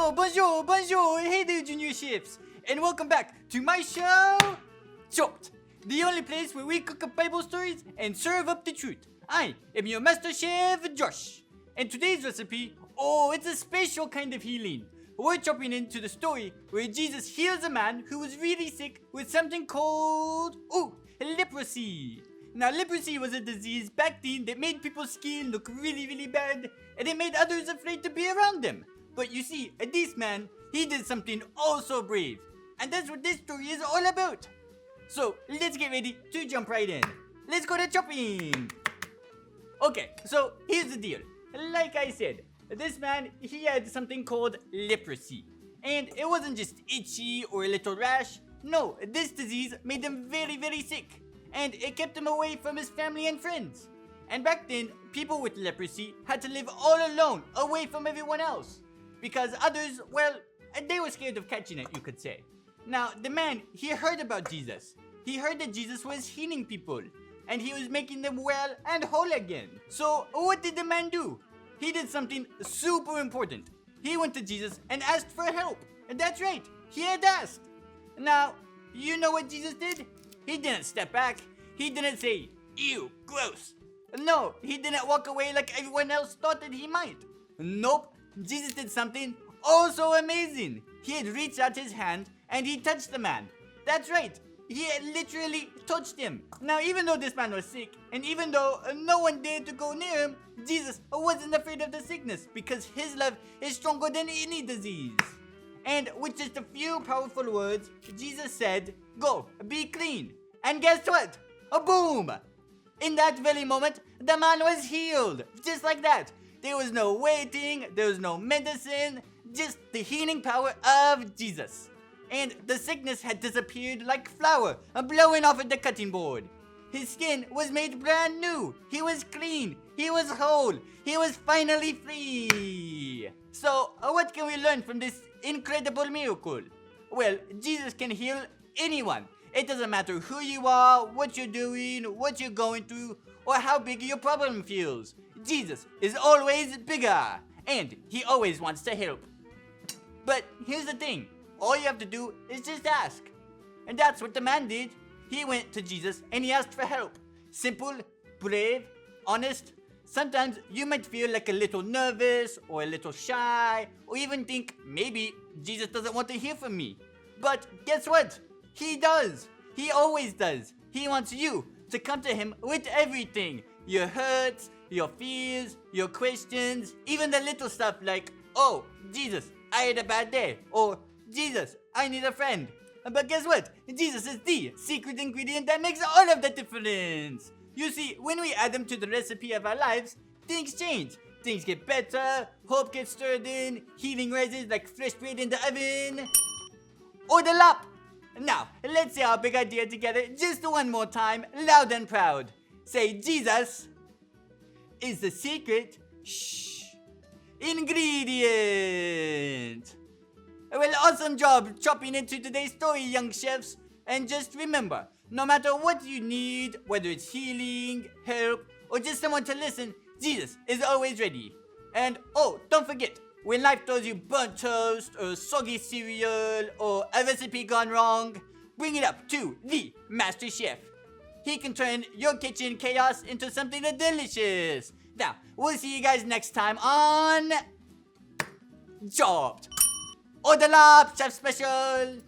Oh, bonjour, bonjour, hey there, junior chefs, and welcome back to my show, Chopped, the only place where we cook up Bible stories and serve up the truth. I am your master chef, Josh, and today's recipe, it's a special kind of healing. We're chopping into the story where Jesus heals a man who was really sick with something called, leprosy. Now, leprosy was a disease back then that made people's skin look really, really bad, and it made others afraid to be around them. But you see, this man, he did something oh so brave. And that's what this story is all about. So, let's get ready to jump right in. Let's go to chopping. Okay, so here's the deal. Like I said, this man, he had something called leprosy. And it wasn't just itchy or a little rash. No, this disease made him very, very sick. And it kept him away from his family and friends. And back then, people with leprosy had to live all alone, away from everyone else. Because others, well, they were scared of catching it, you could say. Now, the man, he heard about Jesus. He heard that Jesus was healing people. And he was making them well and whole again. So, what did the man do? He did something super important. He went to Jesus and asked for help. And that's right, he had asked. Now, you know what Jesus did? He didn't step back. He didn't say, ew, gross. No, he didn't walk away like everyone else thought that he might. Nope. Jesus did something oh so amazing. He had reached out his hand and he touched the man. That's right, he had literally touched him. Now, even though this man was sick, and even though no one dared to go near him, Jesus wasn't afraid of the sickness because his love is stronger than any disease. And with just a few powerful words, Jesus said, go, be clean. And guess what? Boom! In that very moment, the man was healed. Just like that. There was no waiting, there was no medicine, just the healing power of Jesus. And the sickness had disappeared like flour blowing off at the cutting board. His skin was made brand new. He was clean. He was whole. He was finally free. So, what can we learn from this incredible miracle? Well, Jesus can heal anyone. It doesn't matter who you are, what you're doing, what you're going through, or how big your problem feels. Jesus is always bigger, and he always wants to help. But here's the thing, all you have to do is just ask. And that's what the man did. He went to Jesus and he asked for help. Simple, brave, honest. Sometimes you might feel like a little nervous or a little shy, or even think maybe Jesus doesn't want to hear from me. But guess what? He does. He always does. He wants you to come to him with everything. Your hurts, your fears, your questions, even the little stuff like, oh, Jesus, I had a bad day, or Jesus, I need a friend. But guess what? Jesus is the secret ingredient that makes all of the difference. You see, when we add them to the recipe of our lives, things change. Things get better, hope gets stirred in, healing rises like fresh bread in the oven. Or the lap. Now, let's say our big idea together just one more time, loud and proud. Say, Jesus is the secret ingredient. Well, awesome job chopping into today's story, young chefs. And just remember, no matter what you need, whether it's healing, help, or just someone to listen, Jesus is always ready. And don't forget, when life throws you burnt toast, or soggy cereal, or a recipe gone wrong, bring it up to the Master Chef. He can turn your kitchen chaos into something delicious. Now, we'll see you guys next time on Chopped, or the Lab Chef Special.